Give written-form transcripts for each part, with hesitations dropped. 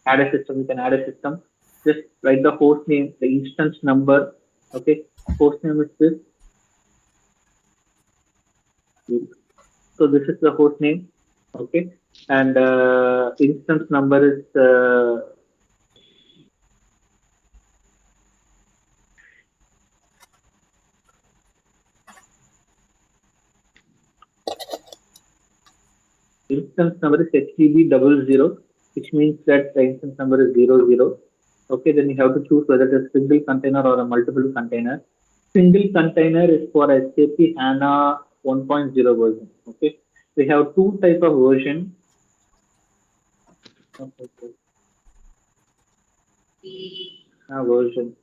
add a system, you can add a system. Just write the host name, the instance number. Okay, host name is this. So this is the host name. Okay, and instance number is HTTP00, which means that the instance number is 00. Okay, then you have to choose whether it is single container or a multiple container. Single container is for SAP HANA 1.0 version. Okay, we have two type of version. Version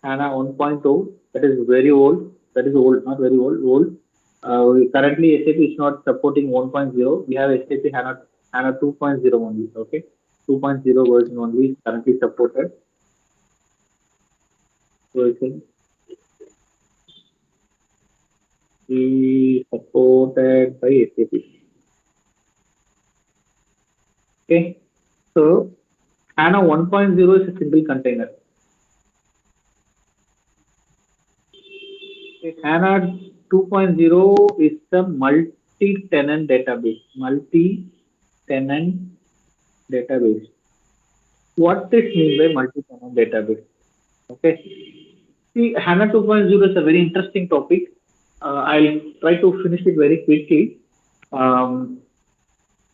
HANA 1.0, that is very old. That is old, not very old. Old. Currently, SAP is not supporting 1.0. We have SAP HANA 2.0 only. Okay, 2.0 version only is currently supported. Version is supported by SAP. Okay, so HANA 1.0 is a single container. HANA 2.0 is the multi-tenant database. Multi-tenant database. What is mean by multi-tenant database? Okay. See, HANA 2.0 is a very interesting topic. I'll try to finish it very quickly.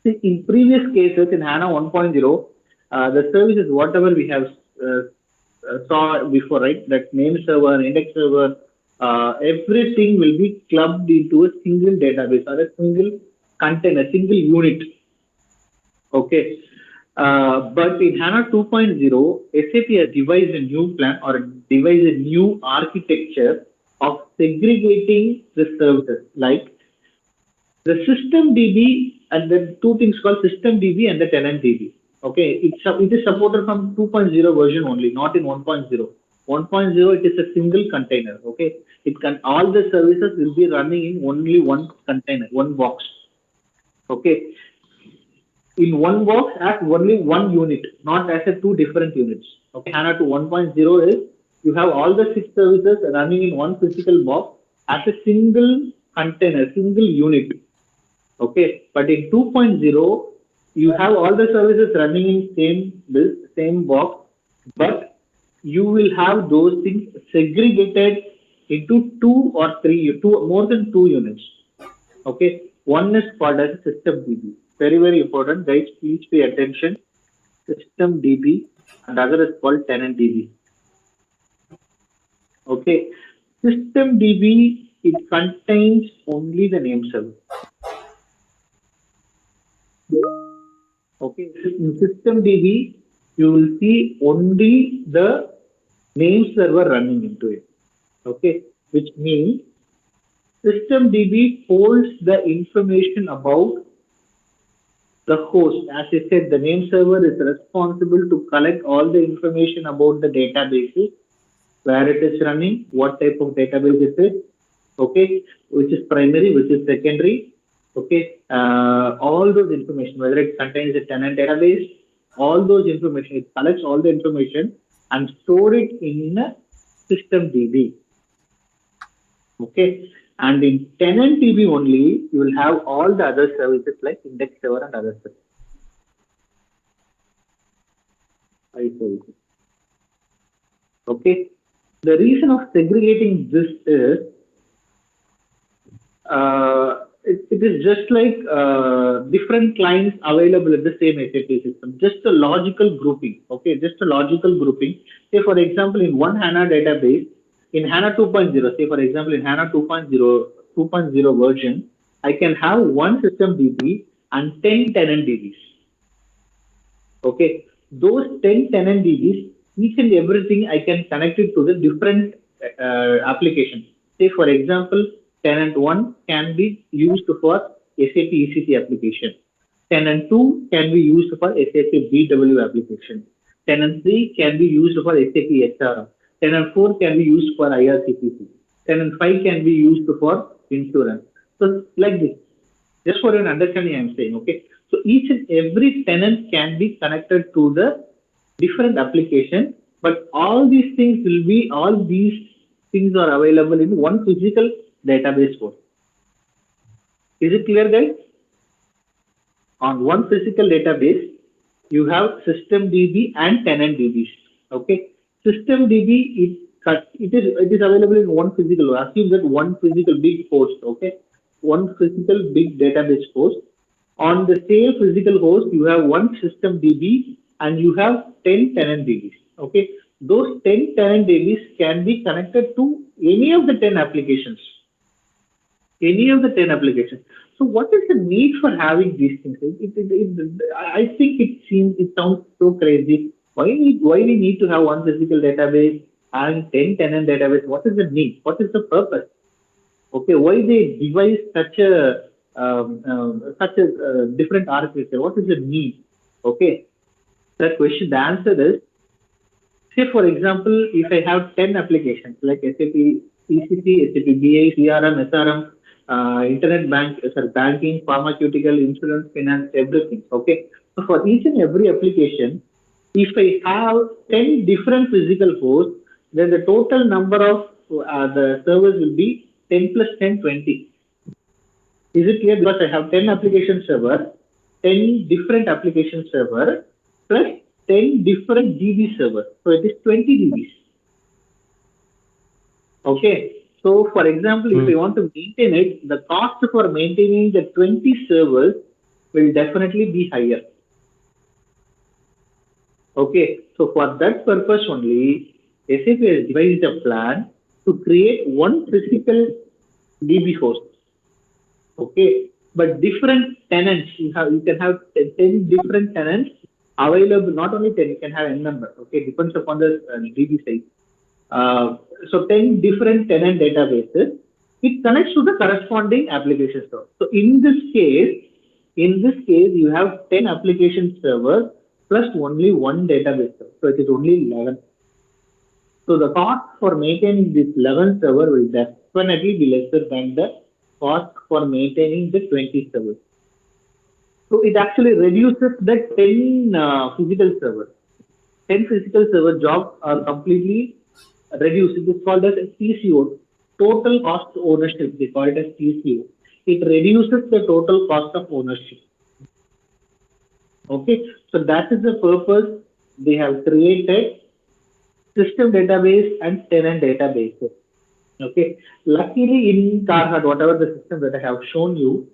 See, in previous cases in HANA 1.0, the services, whatever we have saw before, right? That name server, index server, everything will be clubbed into a single database or a single container, single unit. Okay. But in HANA 2.0, SAP has devised a new plan or devised a new architecture of segregating the services, like the system DB and the two things called system DB and the tenant DB. Okay, it is supported from 2.0 version only, not in 1.0. 1.0 it is a single container. Okay, it can all the services will be running in only one container, one box. Okay, in one box as only one unit, not as a two different units. Okay, HANA to 1.0 is you have all the 6 services running in one physical box as a single container, single unit. Okay, but in 2.0 you have all the services running in same box, but you will have those things segregated into more than two units. Okay, one is called as system DB. Very, very important, guys. Please pay attention. System DB, and other is called tenant DB. Okay, system DB, it contains only the name server. Okay, in system DB, you will see only the name server running into it. Okay, which means system DB holds the information about the host. As I said, the name server is responsible to collect all the information about the databases, where it is running, what type of database it is, okay, which is primary, which is secondary, okay, all those information, whether it contains a tenant database, all those information, it collects all the information and store it in a system DB. Okay, and in tenant DB only, you will have all the other services like index server and other services. Okay, the reason of segregating this is it is just like different clients available in the same SAP system, just a logical grouping. Okay, just a logical grouping. Say for example, in one HANA database, in HANA 2.0, say for example, in HANA 2.0 version, I can have one system DB and 10 tenant DBs. Okay, those 10 tenant DBs, each and everything I can connect it to the different applications. Say for example, tenant 1 can be used for SAP ECC application. Tenant 2 can be used for SAP BW application. Tenant 3 can be used for SAP HRM. Tenant 4 can be used for IRCPC. Tenant 5 can be used for insurance. So like this, just for an understanding I'm saying, okay. So each and every tenant can be connected to the different application, but all these things are available in one physical database code. Is it clear, guys? On one physical database, you have system DB and tenant DBs. Okay, system DB it is available in one physical. Assume that one physical big host. Okay, one physical big database host. On the same physical host, you have one system DB and you have 10 tenant DBs. Okay, those 10 tenant DBs can be connected to any of the 10 applications. Any of the 10 applications. So what is the need for having these things? I think it sounds so crazy. Why we need to have one physical database and 10 tenant database? What is the need? What is the purpose? Okay, why they devise such a different architecture? What is the need? Okay, that question. The answer is, say for example, if I have 10 applications like SAP ECC, SAP BI, CRM, SRM, internet banking, pharmaceutical, insurance, finance, everything. Okay. So for each and every application, if I have 10 different physical hosts, then the total number of the servers will be 10 plus 10, 20. Is it clear? Because I have 10 application server, 10 different application server, plus 10 different DB server. So it is 20 DBs. Okay. So, for example, if you want to maintain it, the cost for maintaining the 20 servers will definitely be higher. Okay, so for that purpose only, SAP has devised a plan to create one physical DB host. Okay, but different tenants, you can have 10 different tenants available. Not only 10, you can have n number. Okay, depends upon the DB size. So 10 different tenant databases, it connects to the corresponding application store. So in this case, you have 10 application servers plus only one database server. So it is only 11. So the cost for maintaining this 11 server will definitely be lesser than the cost for maintaining the 20 servers. So it actually reduces the 10 physical servers. 10 physical server jobs are completely reduced. It is called as TCO, total cost of ownership. They call it as TCO. It reduces the total cost of ownership. Okay, so that is the purpose they have created system database and tenant databases. Okay, luckily in Carhartt, whatever the system that I have shown you,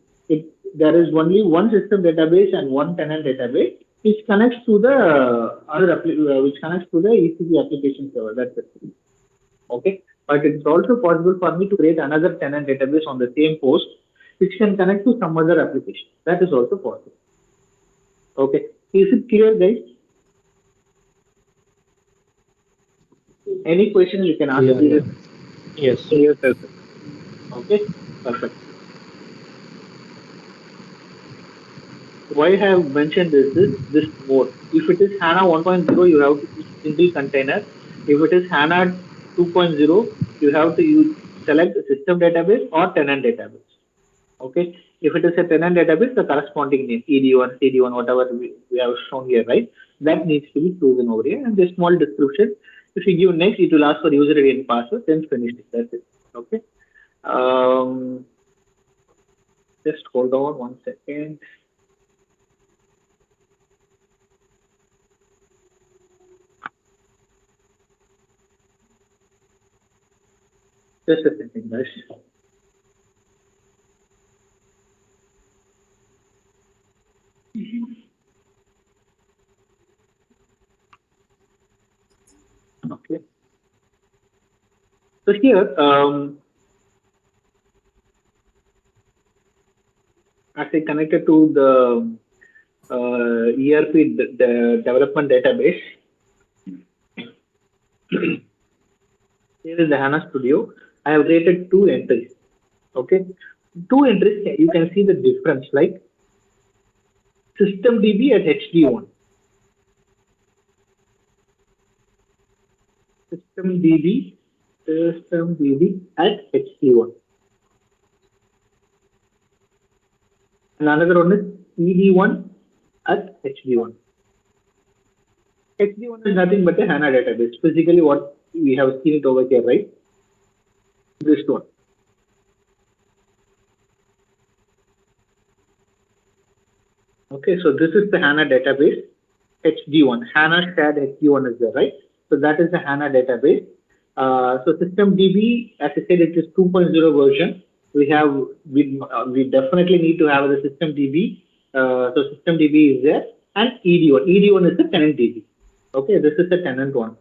there is only one system database and one tenant database, which connects to the ECC application server. That's it. Okay, but it's also possible for me to create another tenant database on the same host, which can connect to some other application. That is also possible. Okay, is it clear, guys? Any questions you can ask? Yes. Yes, sir. Okay, perfect. Why I have mentioned this mode. If it is HANA 1.0, you have to use single container. If it is HANA 2.0, you have to select system database or tenant database. Okay. If it is a tenant database, the corresponding name, ED1, CD1, whatever we have shown here, right? That needs to be chosen over here. And the small description, if you give next, it will ask for user ID and password, then finish it. That's it. Okay. Just hold on 1 second. Just a second, guys. Okay. So here, as I connected to the ERP the development database, here is the HANA Studio. I have created 2 entries. Okay, 2 entries. You can see the difference, like system DB at HD1. System DB at HD1. And another one is ED1 at HD1. HD1 is nothing but a HANA database. Physically, what we have seen it over here, right? This one. Okay, so this is the HANA database, HD1. HANA shared HD1 is there, right? So that is the HANA database. So system DB, as I said, it is 2.0 version. We definitely need to have the system DB. So system DB is there, and ED1. ED1 is the tenant DB. Okay, this is the tenant one.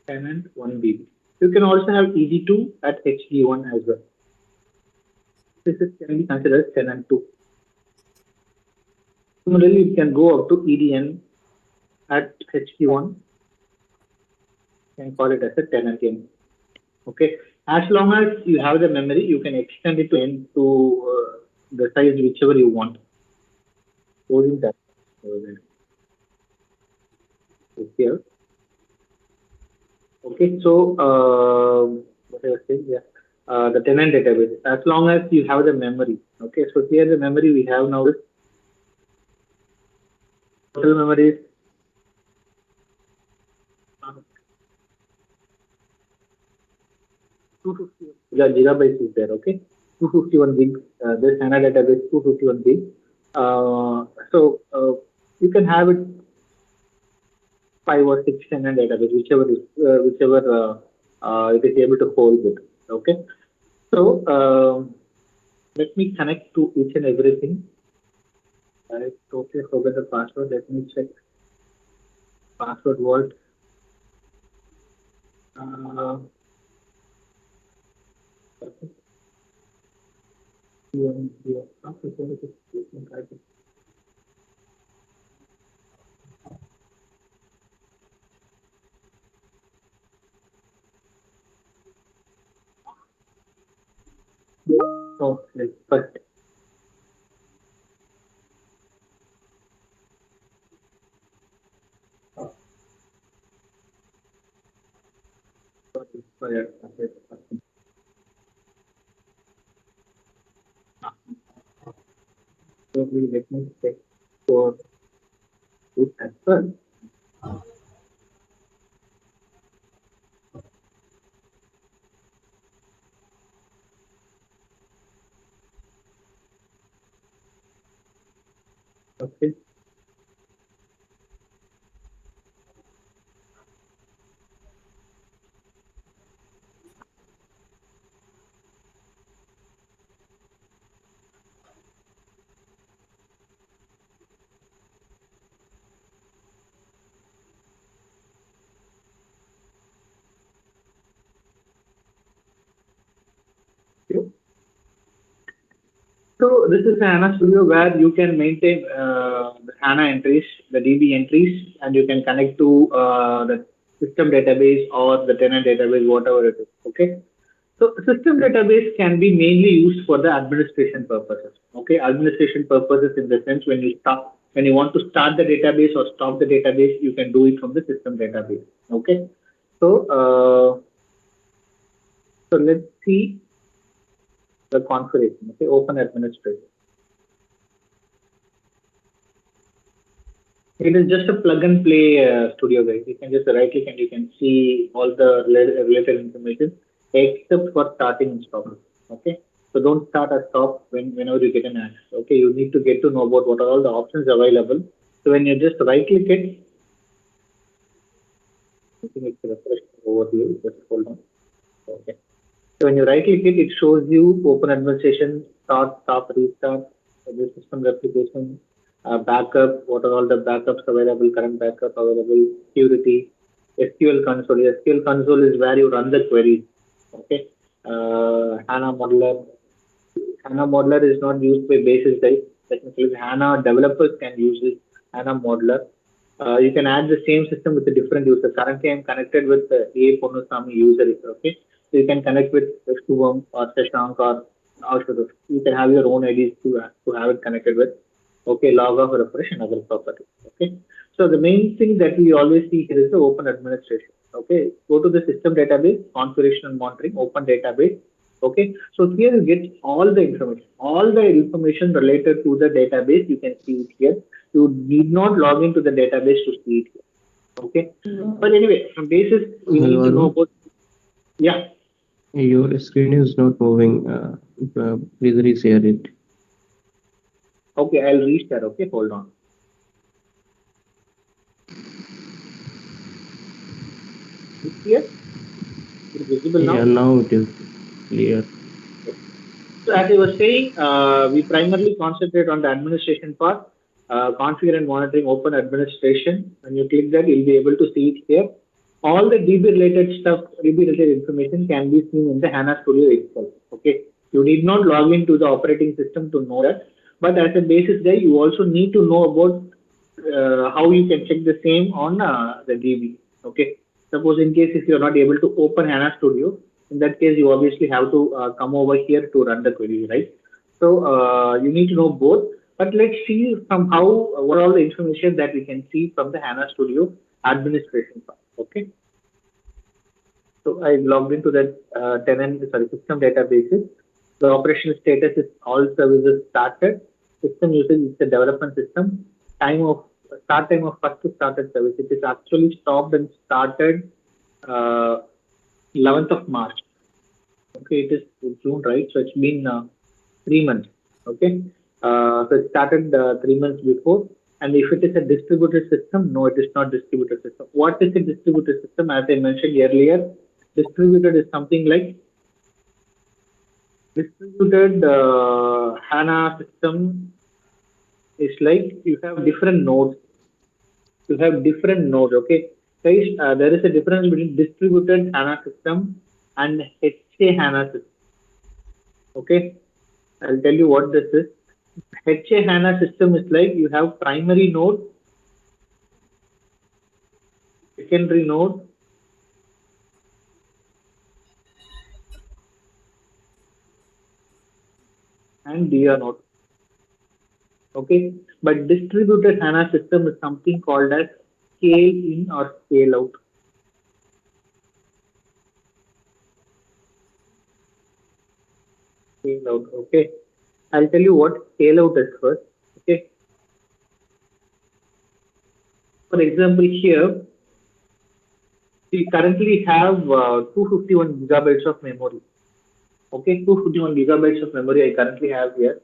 Tenant 1 DB. You can also have ED2 at HD1 as well. This can be considered as tenant 2. Similarly, you can go up to EDN at HD1. You can call it as a tenant N. Okay. As long as you have the memory, you can extend it to N to the size whichever you want. Holding that here. Okay. So what I was saying, yeah. The tenant database. As long as you have the memory. Okay. So here the memory we have now is total memory is 250 gigabytes is there, okay? 251 gig. This HANA database 251 gig. So you can have it 5 or 6 HANA database, whichever it is able to hold it. Okay. So let me connect to each and everything. I totally forgot the password. Let me check. Password vault. Okay, but let me check for it as well. Okay. So this is the HANA Studio where you can maintain the HANA entries, the DB entries, and you can connect to the system database or the tenant database, whatever it is. Okay. So system database can be mainly used for the administration purposes. Okay, administration purposes in the sense when you want to start the database or stop the database, you can do it from the system database. Okay. So let's see the configuration. Okay, open administration. It is just a plug and play studio, guys. You can just right click and you can see all the related information except for starting and stopping. Okay, so don't start or stop whenever you get an access. Okay, you need to get to know about what are all the options available. So when you just right click it, I think it's refreshed over here. Just hold on. Okay. So when you right click it, it shows you open administration, start, stop, restart, the system replication, backup, what are all the backups available, current backup available, security, SQL console. SQL console is where you run the queries. Okay. HANA modeler. HANA modeler is not used by basis, guys. Technically, HANA developers can use this HANA modeler. You can add the same system with a different user. Currently, I'm connected with A. Ponusamy user. Okay. So you can connect with Shubham or Shashank or Ashwin. You can have your own IDs to have it connected with. Okay, log off, refresh, and other properties. Okay. So the main thing that we always see here is the open administration. Okay. Go to the system database, configuration and monitoring, open database. Okay, so here you get all the information related to the database. You can see it here. You need not log into the database to see it here. Okay, but anyway, from basis we Hello, need to know Arun. about. Yeah. Your screen is not moving. Please reshare it. Okay, I'll restart. Okay, hold on. It's here. It's visible Yeah, now. now it is clear. So as I was saying, we primarily concentrate on the administration part, configure and monitoring open administration. When you click that, you'll be able to see it here. All the DB related stuff, DB related information can be seen in the HANA Studio itself. Okay, you need not log into the operating system to know that. But as a basis there, you also need to know about how you can check the same on the DB. Okay, suppose in case if you're not able to open HANA Studio, in that case you obviously have to come over here to run the query, right? So you need to know both. But let's see from how what all the information that we can see from the HANA Studio administration part. Okay, so I logged into that system databases. The operation status is all services started. System usage is the development system. Time of start time of first started service. It is actually stopped and started uh, 11th of March. Okay, it is June, right? So it's been 3 months. Okay, so it started 3 months before. And if it is a distributed system, no, it is not distributed system. What is a distributed system? As I mentioned earlier, distributed is something like distributed HANA system is like you have different nodes. You have different nodes. Okay, guys, there is a difference between distributed HANA system and HA HANA system. Okay, I'll tell you what this is. HA HANA system is like you have primary node, secondary node, and DR node. Okay, but distributed HANA system is something called as scale in or scale out. Scale out. Okay, I'll tell you what scale out is first. Okay, for example, here we currently have 251 gigabytes of memory. Okay, 251 gigabytes of memory I currently have here,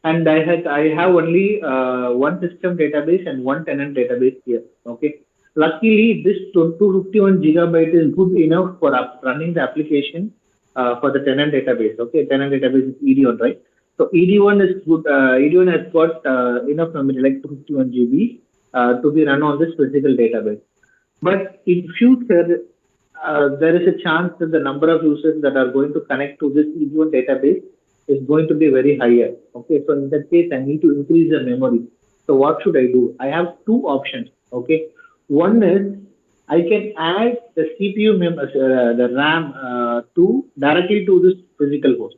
and I have only one system database and one tenant database here. Okay, luckily this 251 gigabyte is good enough for running the application for the tenant database. Okay, tenant database is ED1, right? So ED1 is good. ED1 has got enough memory like 251 GB to be run on this physical database. But in future, there is a chance that the number of users that are going to connect to this ED1 database is going to be very higher. Okay, so in that case, I need to increase the memory. So what should I do? I have two options. Okay, one is I can add the CPU members, the RAM to directly to this physical host.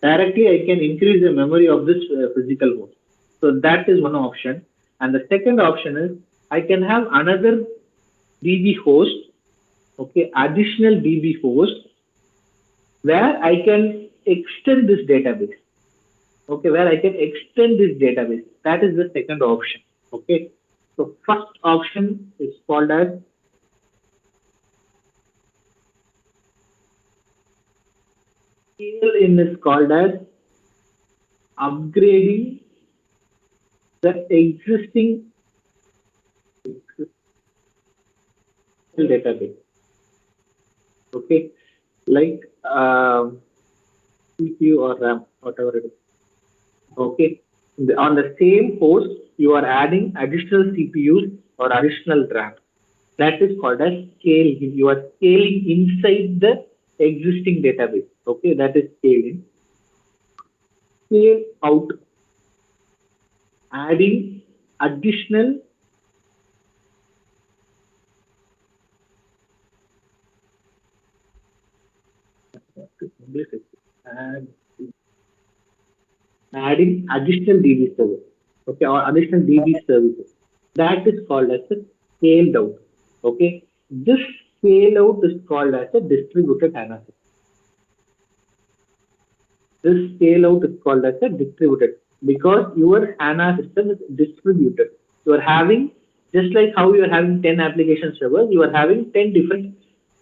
Directly, I can increase the memory of this physical host. So that is one option. And the second option is I can have another DB host, okay, additional DB host where I can extend this database. Okay, where I can extend this database. That is the second option. Okay, so first option is called as scale in is called as upgrading the existing database. Okay, like CPU or RAM, whatever it is. Okay, on the same host, you are adding additional CPUs or additional RAM. That is called as scaling. You are scaling inside the existing database. Okay, that is scaling. Scale out, adding additional and adding additional DB service. Okay, or additional DB services. That is called as a scaled out. Okay, this scale out is called as a distributed HANA system. This scale out is called as a distributed because your HANA system is distributed. You are having, just like how you are having 10 application servers, you are having 10 different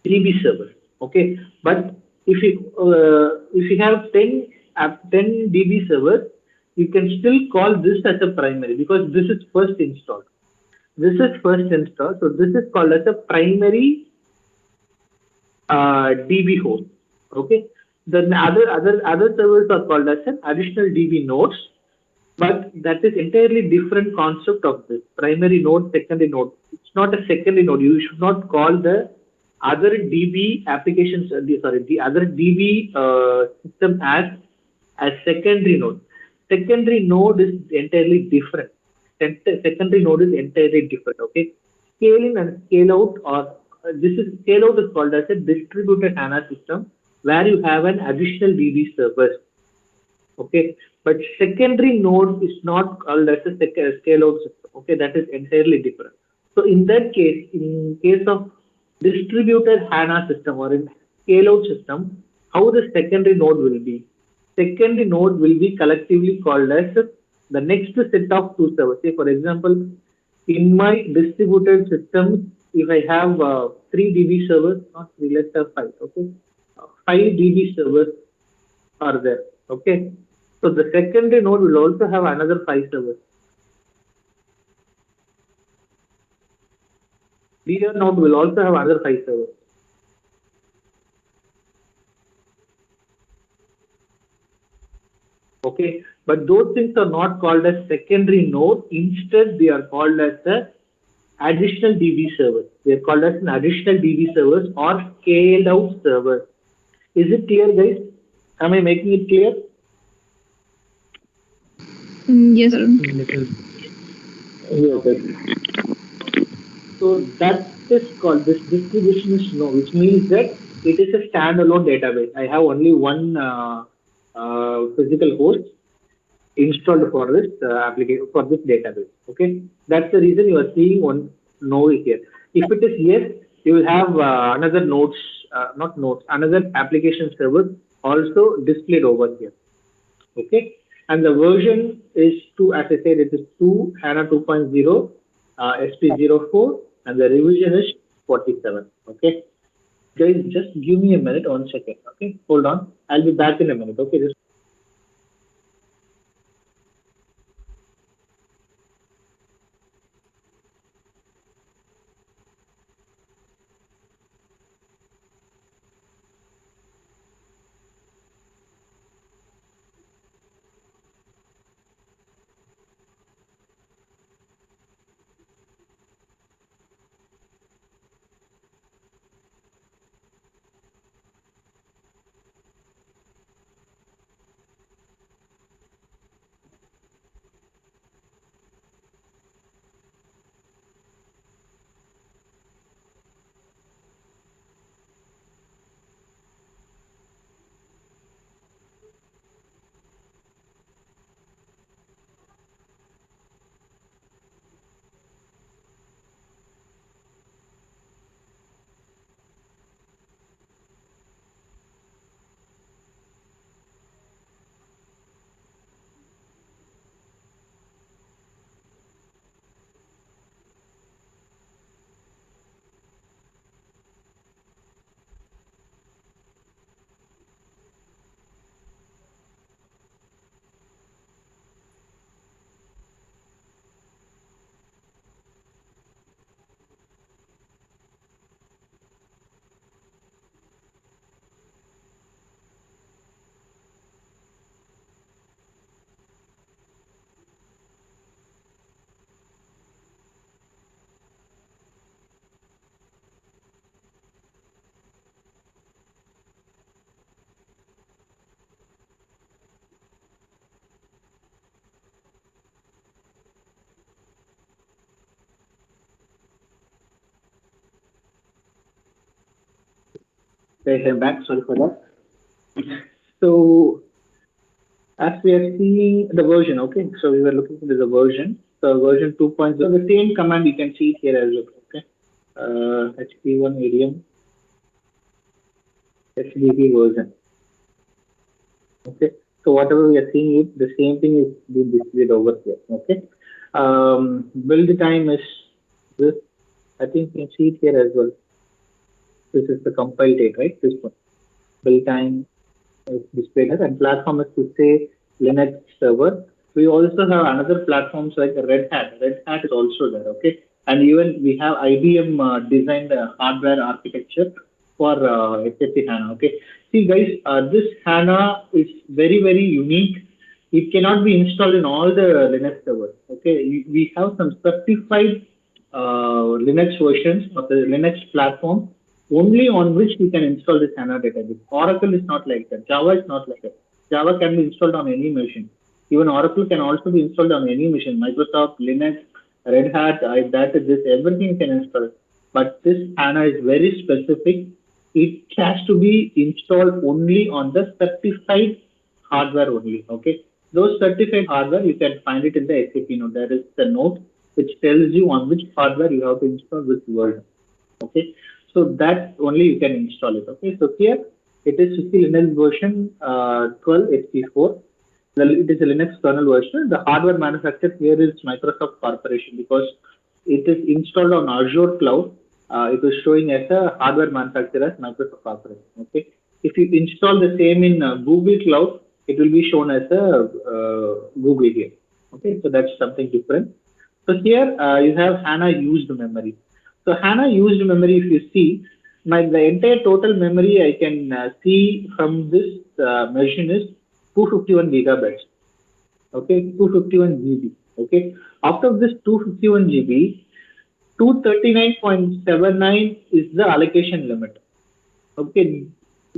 DB servers. Okay, but if you have 10 DB servers, you can still call this as a primary because this is first installed. This is first installed, so this is called as a primary DB host. Okay, then other servers are called as an additional DB nodes, but that is entirely different concept of this primary node, secondary node. It's not a secondary node. You should not call the other DB applications, the other DB system as secondary node. Secondary node is entirely different. Secondary node is entirely different. Okay, scale in and scale out, or this is scale out is called as a distributed HANA system where you have an additional DB server. Okay, but secondary node is not called as a scale out system. Okay, that is entirely different. So in that case, in case of distributed HANA system or in scale out system, how the secondary node will be? Secondary node will be collectively called as the next set of two servers. Say for example, in my distributed system, if I have 3 DB servers, not 3, let's have 5. Okay, 5 DB servers are there. Okay, so the secondary node will also have another 5 servers. Leader node will also have another 5 servers. Okay, but those things are not called as secondary node. Instead, they are called as the additional DB servers. They are called as an additional DB servers or scaled out servers. Is it clear, guys? Am I making it clear? Yes, sir. Yes, sir. So that is called, this distribution is no, which means that it is a standalone database. I have only one physical host installed for this application, for this database. Okay, that's the reason you are seeing one node here. If it is yes, you will have another nodes, not nodes, another application server also displayed over here. Okay, and the version is 2, as I said, it is 2 HANA 2.0 SP04, and the revision is 47. Okay, guys, just give me a minute, 1 second. Okay, hold on, I'll be back in a minute. Okay, just I'm back. Sorry for that. So as we are seeing the version, okay, so we were looking into the version. So version 2.0, the same command you can see it here as well. Okay, HP1 ADM HDB version. Okay, So whatever we are seeing, the same thing is being displayed over here. Okay. Build time is this. I think you can see it here as well. This is the compile date, right? This one. Build time is displayed as, and platform is to say Linux server. We also have another platforms like Red Hat. Red Hat is also there, okay? And even we have IBM designed hardware architecture for SAP HANA, okay? See guys, this HANA is very, very unique. It cannot be installed in all the Linux servers, okay? We have some certified Linux versions of the Linux platform only on which we can install this HANA database. Oracle is not like that. Java is not like that. Java can be installed on any machine. Even Oracle can also be installed on any machine. Microsoft, Linux, Red Hat, this, everything can install. But this HANA is very specific. It has to be installed only on the certified hardware only. Okay. Those certified hardware, you can find it in the SAP note. There is the note which tells you on which hardware you have to install which version. Okay. So that only you can install it. Okay. So here it is 50 Linux version 12 HP4. It is a Linux kernel version. The hardware manufacturer here is Microsoft Corporation because it is installed on Azure Cloud. It is showing as a hardware manufacturer as Microsoft Corporation. Okay. If you install the same in Google Cloud, it will be shown as a Google here. Okay. So that's something different. So here you have HANA used memory. So HANA used memory, if you see, the entire total memory I can see from this machine is 251 gigabytes. Okay, 251 GB. Okay, out of this 251 GB, 239.79 is the allocation limit. Okay,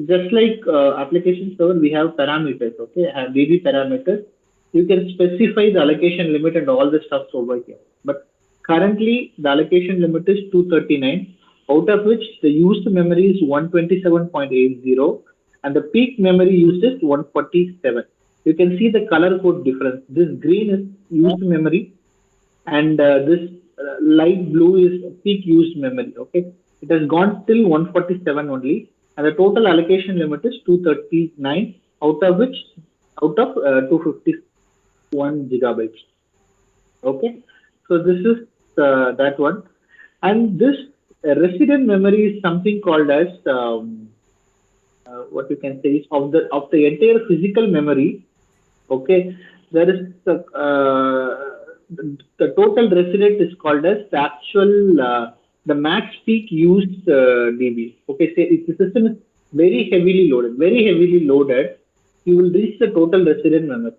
just like application server, we have parameters. Okay, have DB parameters. You can specify the allocation limit and all the stuff over here. But currently, the allocation limit is 239, out of which the used memory is 127.80 and the peak memory used is 147. You can see the color code difference. This green is used memory and this light blue is peak used memory. Okay, it has gone till 147 only and the total allocation limit is 239 out of 251 gigabytes. Okay, so this is that one, and this resident memory is something called as what you can say is of the entire physical memory. Okay, there is the total resident is called as the actual the max peak used DB. Okay, say if the system is very heavily loaded, you will reach the total resident memory.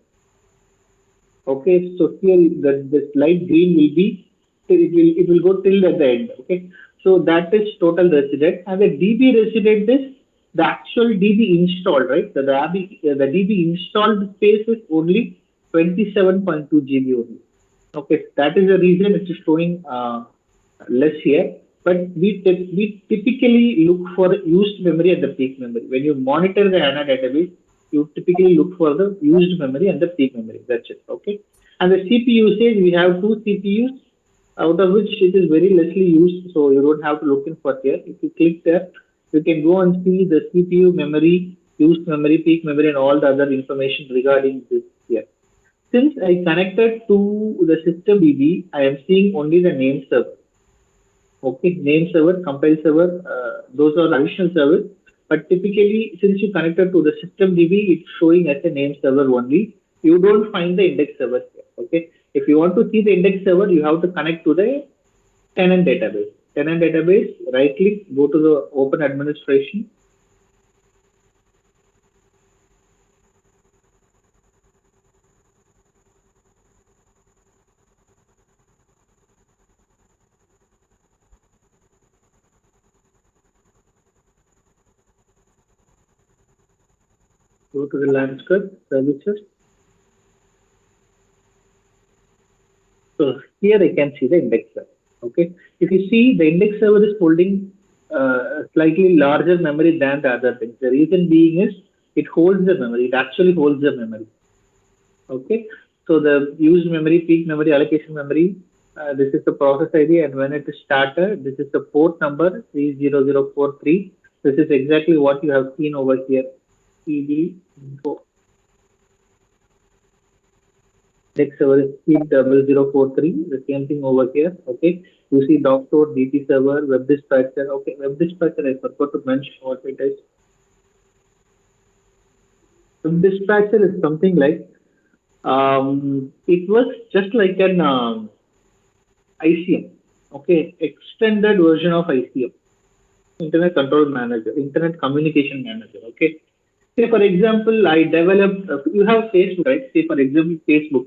Okay, so here the light green will be it will go till at the end. Okay, so that is total resident, and the DB resident is the actual DB installed, right? The DB installed space is only 27.2 GB only. Okay, that is the reason it is showing less here. But we typically look for used memory and the peak memory. When you monitor the HANA database, you typically look for the used memory and the peak memory. That's it. Okay. And the CPU usage, we have 2 CPUs, out of which it is very lessly used, so you don't have to look in for here. If you click there, you can go and see the CPU memory, used memory, peak memory, and all the other information regarding this here. Since I connected to the system DB, I am seeing only the name server. Okay, name server, compile server, those are additional servers. But typically, since you connected to the system DB, it's showing as a name server only. You don't find the index server here. Okay, if you want to see the index server, you have to connect to the tenant database. Tenant database, right click, go to the open administration. Go to the landscape services. So here I can see the index server. Okay, if you see the index server is holding slightly larger memory than the other things. The reason being is it holds the memory. It actually holds the memory. Okay, so the used memory, peak memory, allocation memory. This is the process ID, and when it is started, this is the port number 30043. This is exactly what you have seen over here. PD info. Index server is P0043. The same thing over here. Okay. You see Doctor, DT server, web dispatcher. Okay. Web dispatcher, I forgot to mention what it is. Web dispatcher is something like it was just like an ICM. Okay. Extended version of ICM. Internet Control Manager, Internet Communication Manager. Okay. Say for example, I developed. You have Facebook, right? Say for example, Facebook.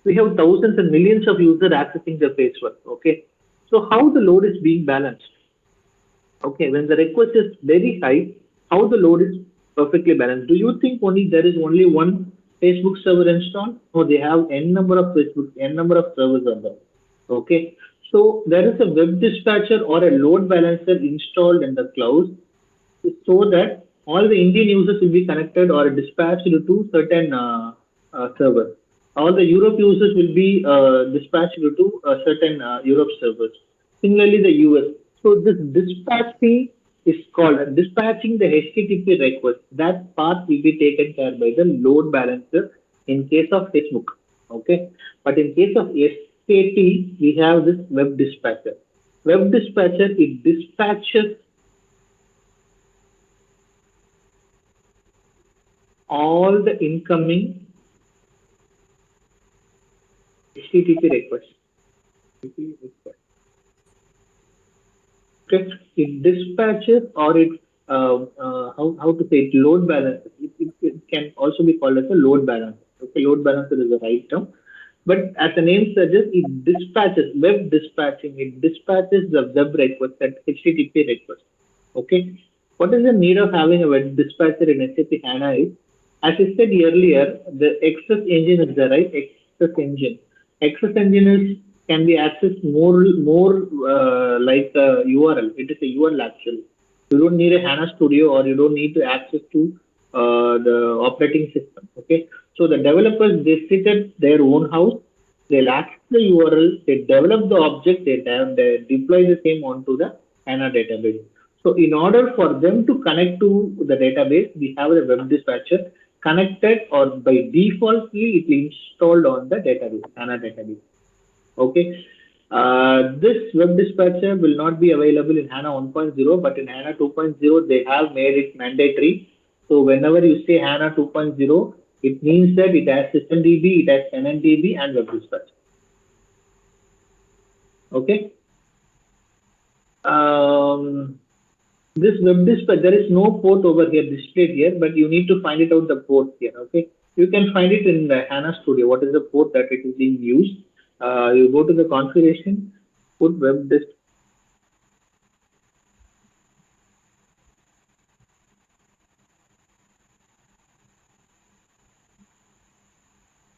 We have thousands and millions of users accessing the Facebook. Okay. So how the load is being balanced? Okay. When the request is very high, how the load is perfectly balanced? Do you think only there is only one Facebook server installed, or they have n number of Facebook, n number of servers on them? Okay. So there is a web dispatcher or a load balancer installed in the cloud so that all the Indian users will be connected or dispatched to certain servers. All the Europe users will be dispatched to certain Europe servers. Similarly, the US. So this dispatching is called dispatching the HTTP request. That part will be taken care by the load balancer in case of Facebook. Okay, but in case of SAP, we have this web dispatcher. Web dispatcher it dispatches all the incoming HTTP requests. Okay, it dispatches or it how to say it load balancer. It can also be called as a load balancer. Okay, load balancer is the right term. But as the name suggests, it dispatches web dispatching. It dispatches the web request, that HTTP request. Okay, what is the need of having a web dispatcher in SAP HANA is, as I said earlier, the access engine is the right access engine. Access engine is can be accessed more like a URL. It is a URL actually. You don't need a HANA Studio or you don't need to access to the operating system. Okay, so the developers they sit at their own house. They'll access the URL. They develop the object. They deploy the same onto the HANA database. So in order for them to connect to the database, we have a web dispatcher connected or by defaultly it is installed on the database, HANA database. Okay. This web dispatcher will not be available in HANA 1.0, but in HANA 2.0, they have made it mandatory. So whenever you say HANA 2.0, it means that it has SystemDB, it has NNDB, and web dispatcher. Okay. This web dispatch, there is no port over here displayed here, but you need to find it out the port here. Okay. You can find it in the HANA Studio. What is the port that it is being used? You go to the configuration, put web disk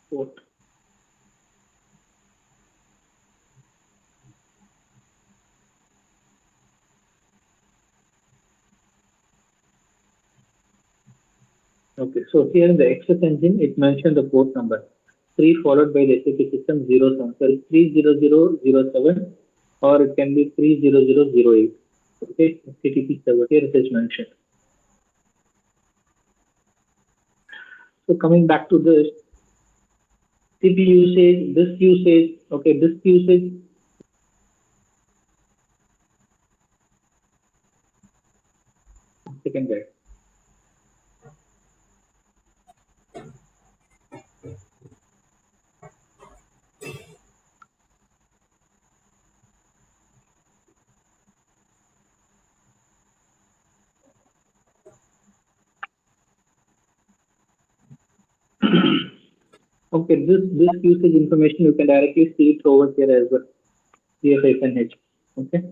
port. Okay, so here in the access engine, it mentioned the port number 3 followed by the SAP system 07. So it's 30007 or it can be 30008. Okay, HTTP server here it is mentioned. So coming back to this, CP usage, okay, disk usage. Second guide. Okay, this usage information you can directly see it over here as well. CF-H. Okay.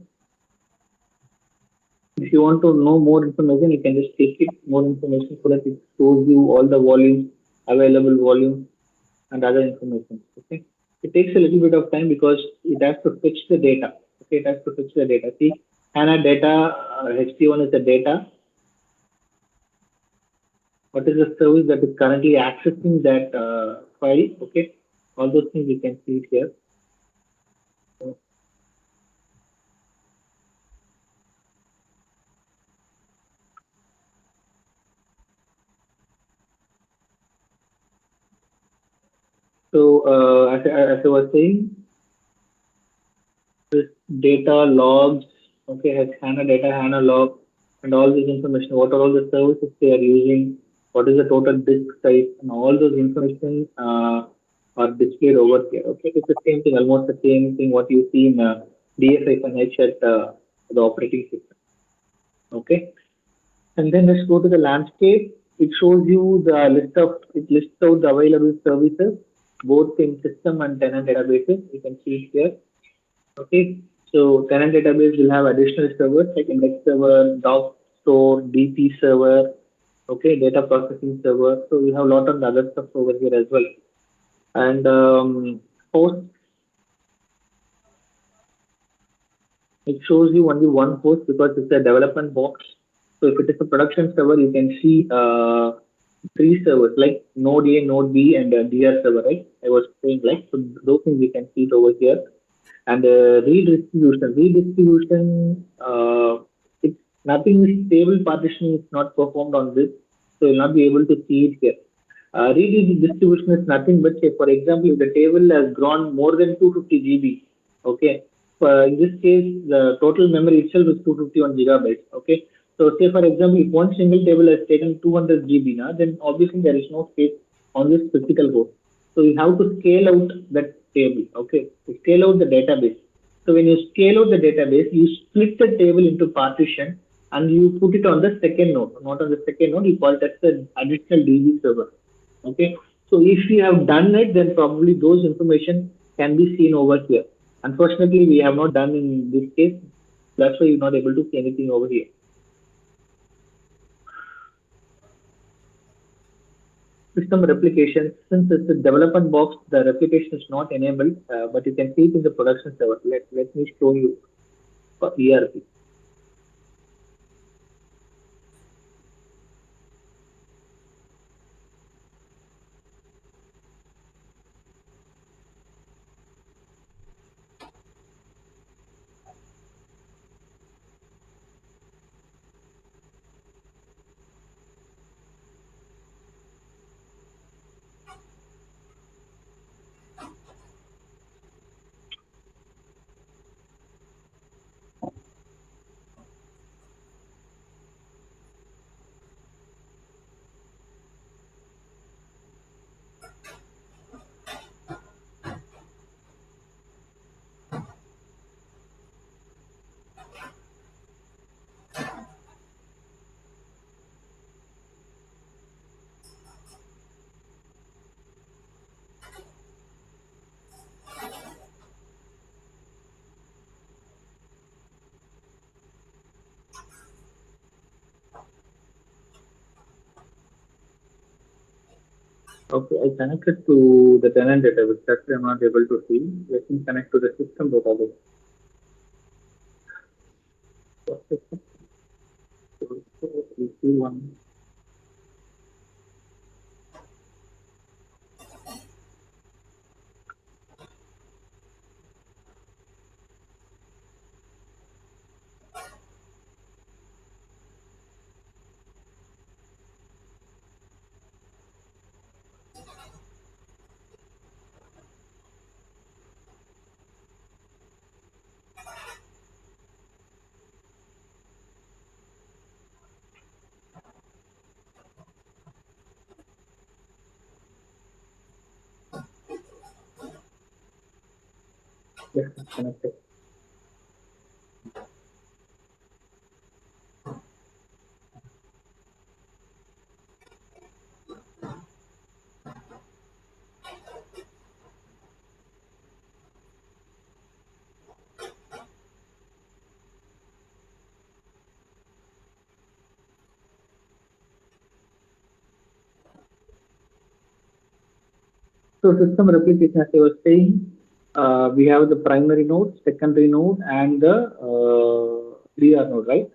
If you want to know more information, you can just take it more information so that it shows you all the volumes, available volumes, and other information. Okay. It takes a little bit of time because it has to fetch the data. Okay, it has to fetch the data. See, HANA data, HT1 is the data. What is the service that is currently accessing that file? Okay, all those things you can see it here. So as I was saying, this data logs, okay, has HANA data, HANA log, and all this information. What are all the services they are using? What is the total disk size? And all those information are displayed over here. Okay, it's the same thing, almost the same thing what you see in DSI at the operating system. Okay, and then let's go to the landscape. It shows you the list of it lists out the available services both in system and tenant databases. You can see it here. Okay, so tenant database will have additional servers like index server, doc store, DP server, okay, data processing server. So we have a lot of other stuff over here as well. And host, it shows you only one host because it's a development box. So if it is a production server, you can see three servers like Node A, Node B, and DR server, right? I was saying like so those things we can see it over here. And redistribution, it's nothing is stable partitioning is not performed on this, so you'll not be able to see it here. Redistribution is nothing but say, for example, if the table has grown more than 250 GB, okay. In this case, the total memory itself is 251 gigabytes, okay. So say for example, if one single table has taken 200 GB now, then obviously there is no space on this physical host. So you have to scale out that table, okay? You scale out the database. So when you scale out the database, you split the table into partition and you put it on the second node, not on the second node. You call it as the additional DB server, okay? So if you have done it, then probably those information can be seen over here. Unfortunately, we have not done in this case. That's why you're not able to see anything over here. System replication, since it's a development box, the replication is not enabled, but you can see it in the production server. Let me show you for ERP. Okay, I connected to the tenant database. That's why I'm not able to see. Let me connect to the system database. One. Yes, connected. So system replication, as I was saying, we have the primary node, secondary node, and the DR node, right?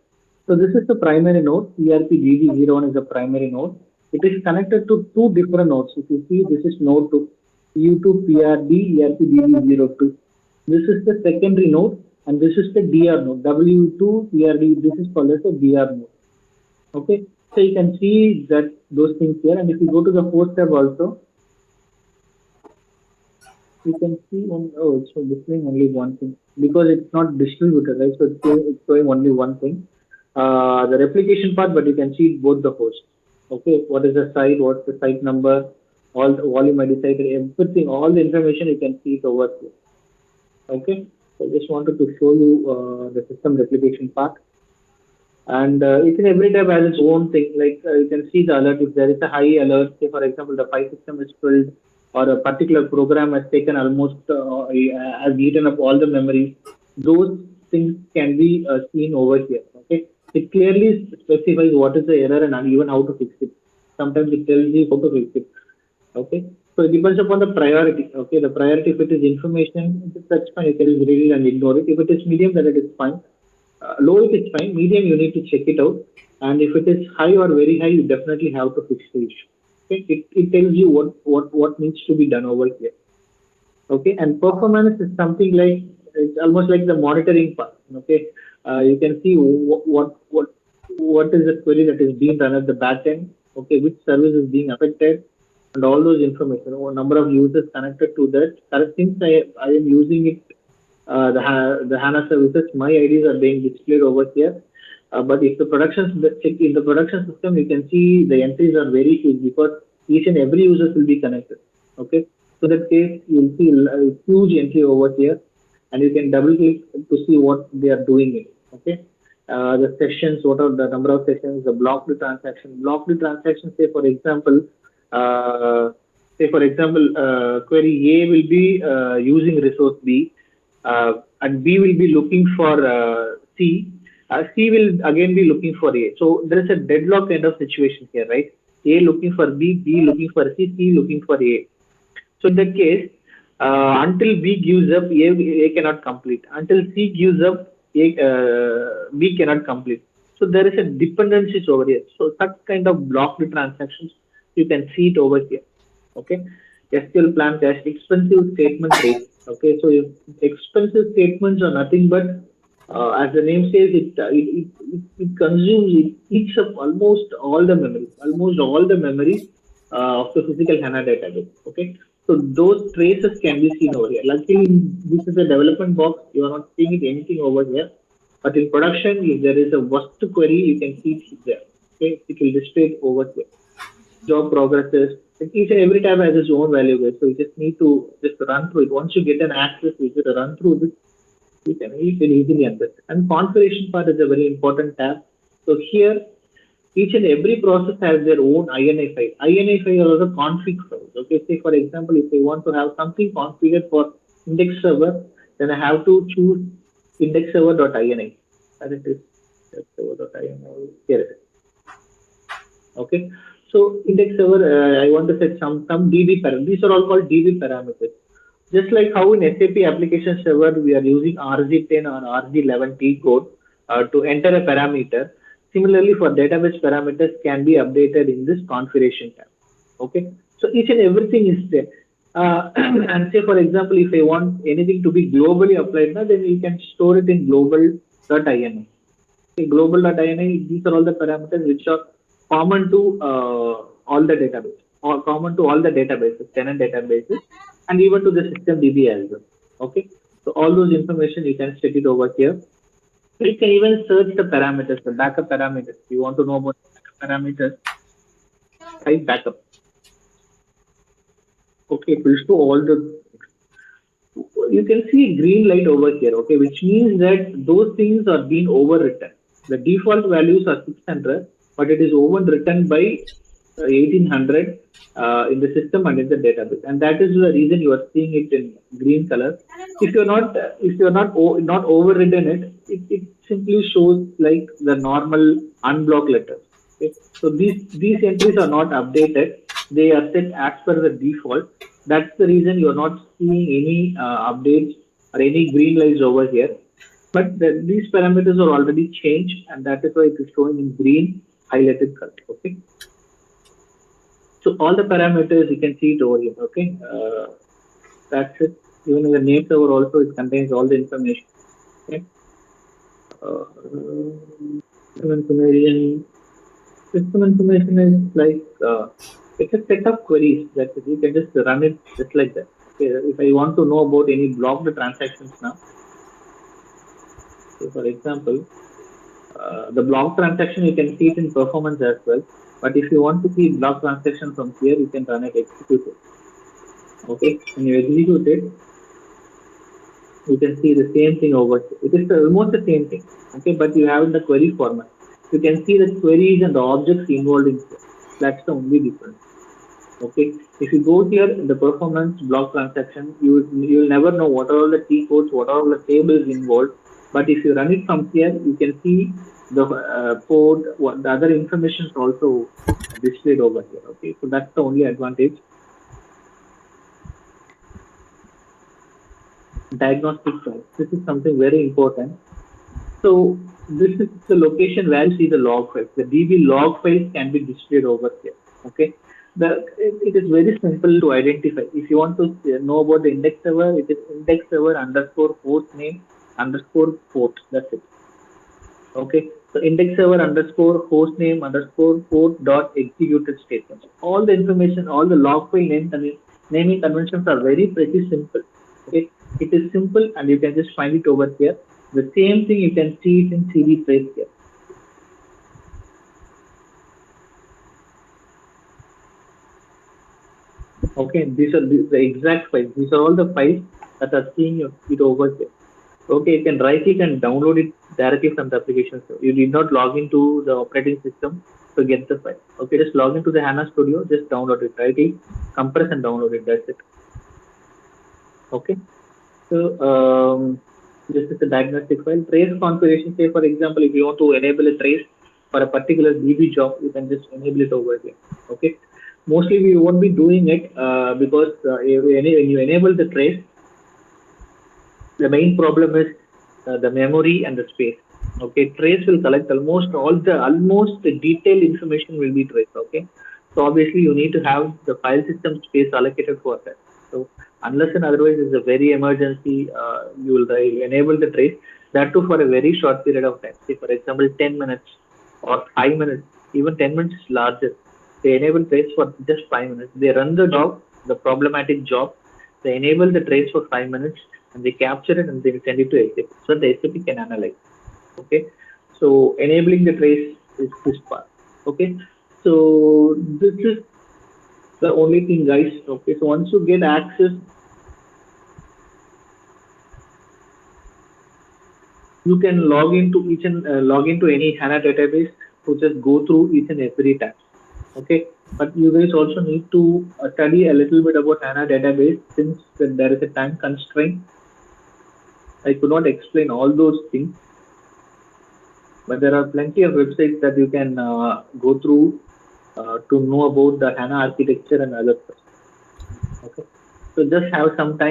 So this is the primary node. ERP-DB01 is the primary node. It is connected to two different nodes. If you see, this is node 2, U2 PRD ERP-DB02. This is the secondary node, and this is the DR node, W2 PRD. This is called as the DR node. Okay, so you can see that those things here. And if you go to the host tab also, you can see on, oh, it's displaying only one thing because it's not distributed, right? So it's showing only one thing, the replication part, but you can see both the hosts. Okay, what is the site, what's the site number, all the volume I decided, everything, all the information you can see it over here. Okay, so I just wanted to show you the system replication part. And each and every tab has its own thing. Like you can see the alert if there is a high alert. Say for example, the file system is filled, or a particular program has taken almost has eaten up all the memories. Those things can be seen over here. Okay, it clearly specifies what is the error and even how to fix it. Sometimes it tells you how to fix it. Okay, so it depends upon the priority. Okay, the priority, if it is information, that's fine. You can read it and ignore it. If it is medium, then it is fine. Low, if it's fine. Medium, you need to check it out. And if it is high or very high, you definitely have to fix the issue. Okay, it tells you what needs to be done over here. Okay, and performance is something like, it's almost like the monitoring part. Okay, you can see what is the query that is being done at the back end. Okay, which service is being affected, and all those information, or number of users connected to that. Since I am using it, the HANA services, my IDs are being displayed over here. But if the in the production system, you can see the entries are very huge because each and every user will be connected. Okay, so that case you'll see a huge entry over here, and you can double click to see what they are doing it. Okay, the sessions, what are the number of sessions, the blocked transaction. Say for example, query A will be using resource B, and B will be looking for C. C will again be looking for A. So there is a deadlock kind of situation here, right? A looking for B, B looking for C looking for A. So in that case, until B gives up, A cannot complete. Until C gives up, B cannot complete. So there is a dependencies over here. So such kind of blocked transactions, you can see it over here. Okay, SQL plan cache, expensive statement rate. Okay, so expensive statements are nothing but, as the name says, it consumes, it eats up almost all the memory of the physical HANA database. Okay, so those traces can be seen over here. Luckily, this is a development box. You are not seeing it anything over here. But in production, if there is a worst query, you can see it there. Okay, it will display it over here. Job progresses. Each and every tab has its own value, guys. So you just need to just run through it. Once you get an access, you just run through this. You can easily understand. And configuration part is a very important tab. So here, each and every process has their own INI file. INI file are also config files. Okay, say for example, if I want to have something configured for index server, then I have to choose indexserver.ini. As it is, indexserver.ini. Here it is. Okay, so index server, I want to set some DB parameters. These are all called DB parameters. Just like how in SAP application server we are using RZ10 or RZ11T code to enter a parameter. Similarly, for database parameters can be updated in this configuration tab. Okay, so each and everything is there. And say for example, if I want anything to be globally applied now, then you can store it in global.ini. Okay, global.ini, these are all the parameters which are common to all the database, or common to all the databases, tenant databases, and even to the system DB as well. Okay, so all those information you can set it over here. You can even search the parameters, the backup parameters. If you want to know about parameters, type backup. Okay, it will show all the. You can see green light over here. Okay, which means that those things are being overwritten. The default values are 600, but it is overwritten by 1800 in the system and in the database, and that is the reason you are seeing it in green color. If you're not overridden it simply shows like the normal unblock letters. Okay, so these entries are not updated; they are set as per the default. That's the reason you're not seeing any updates or any green lights over here. But these parameters are already changed, and that is why it is showing in green highlighted color. Okay. So all the parameters you can see it over here. Okay. That's it. Even in the name server also it contains all the information. Okay. System information is like it's a set of queries that you can just run it just like that. If I want to know about any blocked transactions now, so for example, the block transaction you can see it in performance as well. But if you want to see block transaction from here, you can run it execute. Okay, when you execute it, you can see the same thing over here. It is almost the same thing. Okay, but you have in the query format. You can see the queries and the objects involved in here. That's the only difference. Okay, if you go here in the performance block transaction, you will never know what are all the T codes, what are all the tables involved. But if you run it from here, you can see the code, what the other information is also displayed over here. Okay, so that's the only advantage. Diagnostic file. This is something very important. So this is the location where you see the log files. The DB log files can be displayed over here. Okay. It is very simple to identify. If you want to know about the index server, it is index server underscore host name underscore port. That's it. Okay. So index server underscore host name underscore port dot executed statements. All the information, all the log file naming conventions are very pretty simple. Okay. It is simple and you can just find it over here. The same thing you can see it in CD trace here. Okay, these are the exact files. These are all the files that are seeing it over here. Okay, you can right click and download it directly from the application. So you did not log into the operating system to get the file. Okay, just log into the Hana Studio, just download it, right click, compress and download it. That's it. Okay, so this is the diagnostic file. Trace configuration. Say for example, if you want to enable a trace for a particular DB job, you can just enable it over here. Okay. Mostly we won't be doing it because when you enable the trace, the main problem is the memory and the space. Okay, trace will collect almost the detailed information will be traced. Okay, so obviously you need to have the file system space allocated for that. So unless and otherwise it's a very emergency, you will enable the trace. That too for a very short period of time. Say for example 10 minutes or 5 minutes, even 10 minutes is larger. They enable trace for just 5 minutes. They run the job, the problematic job. They enable the trace for 5 minutes and they capture it and they send it to SAP so the SAP can analyze. Okay, so enabling the trace is this part. Okay, so this is the only thing, guys. Okay, so once you get access, you can log into log into any HANA database to just go through each and every tab. Okay, but you guys also need to study a little bit about HANA database since there is a time constraint. I could not explain all those things, but there are plenty of websites that you can go through to know about the HANA architecture and other stuff. Okay, so just have some time.